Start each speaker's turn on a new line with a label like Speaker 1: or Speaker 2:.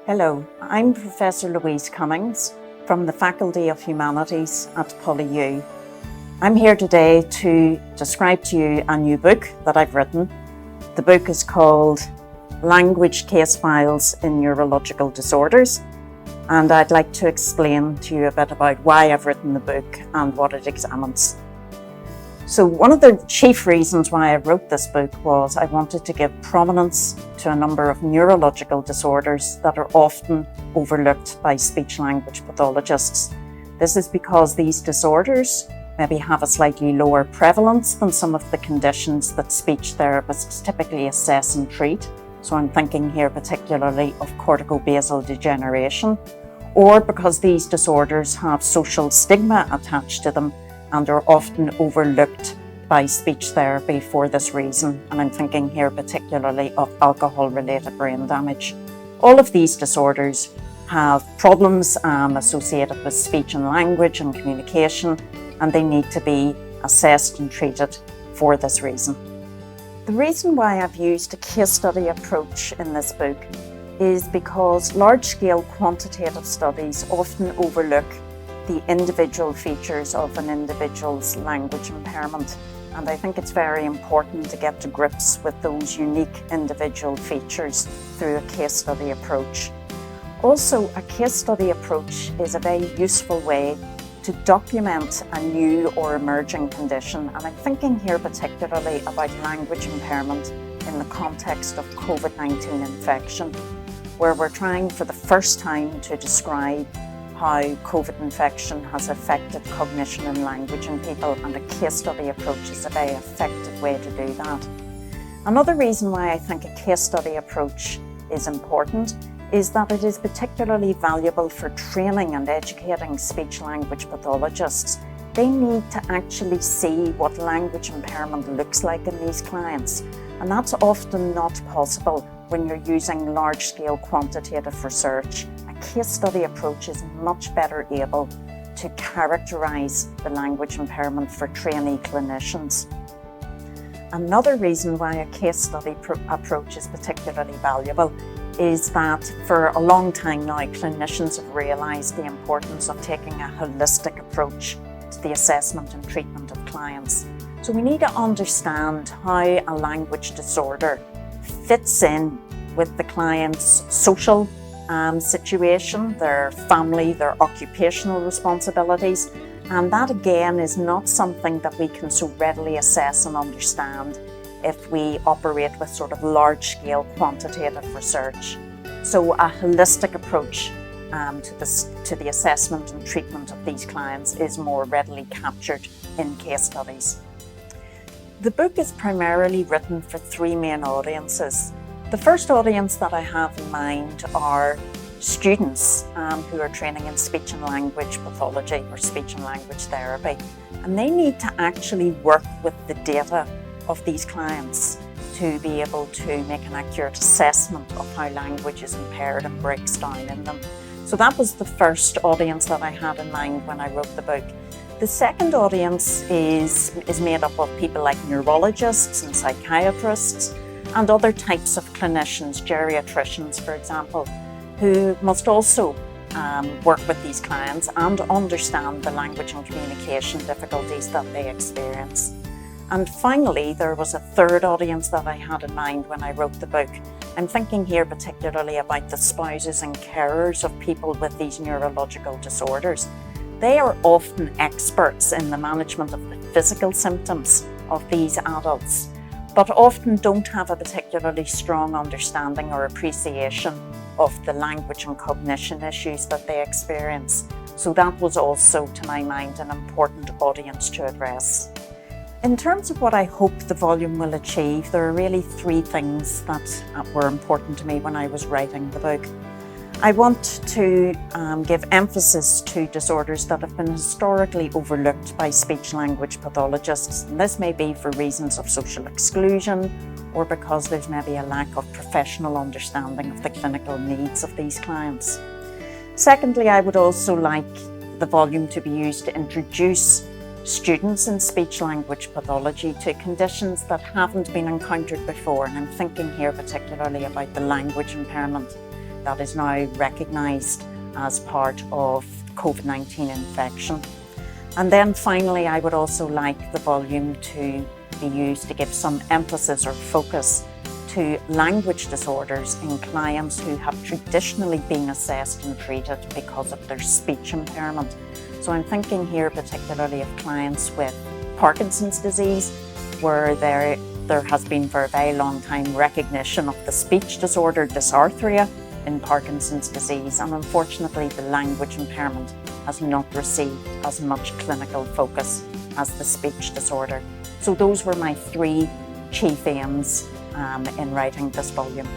Speaker 1: Hello, I'm Professor Louise Cummings from the Faculty of Humanities at PolyU. I'm here today to describe to you a new book that I've written. The book is called Language Case Files in Neurological Disorders, and I'd like to explain to you a bit about why I've written the book and what it examines. So one of the chief reasons why I wrote this book was I wanted to give prominence to a number of neurological disorders that are often overlooked by speech-language pathologists. This is because these disorders maybe have a slightly lower prevalence than some of the conditions that speech therapists typically assess and treat. So I'm thinking here particularly of corticobasal degeneration, or because these disorders have social stigma attached to them and are often overlooked by speech therapy for this reason. And I'm thinking here particularly of alcohol-related brain damage. All of these disorders have problems associated with speech and language and communication, and they need to be assessed and treated for this reason. The reason why I've used a case study approach in this book is because large-scale quantitative studies often overlook the individual features of an individual's language impairment. And I think it's very important to get to grips with those unique individual features through a case study approach. Also, a case study approach is a very useful way to document a new or emerging condition. And I'm thinking here particularly about language impairment in the context of COVID-19 infection, where we're trying for the first time to describe how COVID infection has affected cognition and language in people, and a case study approach is a very effective way to do that. Another reason why I think a case study approach is important is that it is particularly valuable for training and educating speech-language pathologists. They need to actually see what language impairment looks like in these clients, and that's often not possible when you're using large-scale quantitative research. Case study approach is much better able to characterise the language impairment for trainee clinicians. Another reason why a case study approach is particularly valuable is that for a long time now, clinicians have realised the importance of taking a holistic approach to the assessment and treatment of clients. So we need to understand how a language disorder fits in with the client's social situation, their family, their occupational responsibilities, and that again is not something that we can so readily assess and understand if we operate with sort of large-scale quantitative research. So a holistic approach to the assessment and treatment of these clients is more readily captured in case studies. The book is primarily written for three main audiences. The first audience that I have in mind are students who are training in speech and language pathology or speech and language therapy, and they need to actually work with the data of these clients to be able to make an accurate assessment of how language is impaired and breaks down in them. So that was the first audience that I had in mind when I wrote the book. The second audience is made up of people like neurologists and psychiatrists, and other types of clinicians, geriatricians, for example, who must also work with these clients and understand the language and communication difficulties that they experience. And finally, there was a third audience that I had in mind when I wrote the book. I'm thinking here particularly about the spouses and carers of people with these neurological disorders. They are often experts in the management of the physical symptoms of these adults, but often don't have a particularly strong understanding or appreciation of the language and cognition issues that they experience. So that was also, to my mind, an important audience to address. In terms of what I hope the volume will achieve, there are really three things that were important to me when I was writing the book. I want to give emphasis to disorders that have been historically overlooked by speech-language pathologists. And this may be for reasons of social exclusion or because there's maybe a lack of professional understanding of the clinical needs of these clients. Secondly, I would also like the volume to be used to introduce students in speech-language pathology to conditions that haven't been encountered before. And I'm thinking here particularly about the language impairment. that is now recognised as part of COVID-19 infection. And then finally, I would also like the volume to be used to give some emphasis or focus to language disorders in clients who have traditionally been assessed and treated because of their speech impairment. So I'm thinking here particularly of clients with Parkinson's disease, where there has been for a very long time recognition of the speech disorder dysarthria in Parkinson's disease, and unfortunately the language impairment has not received as much clinical focus as the speech disorder. So those were my three chief aims in writing this volume.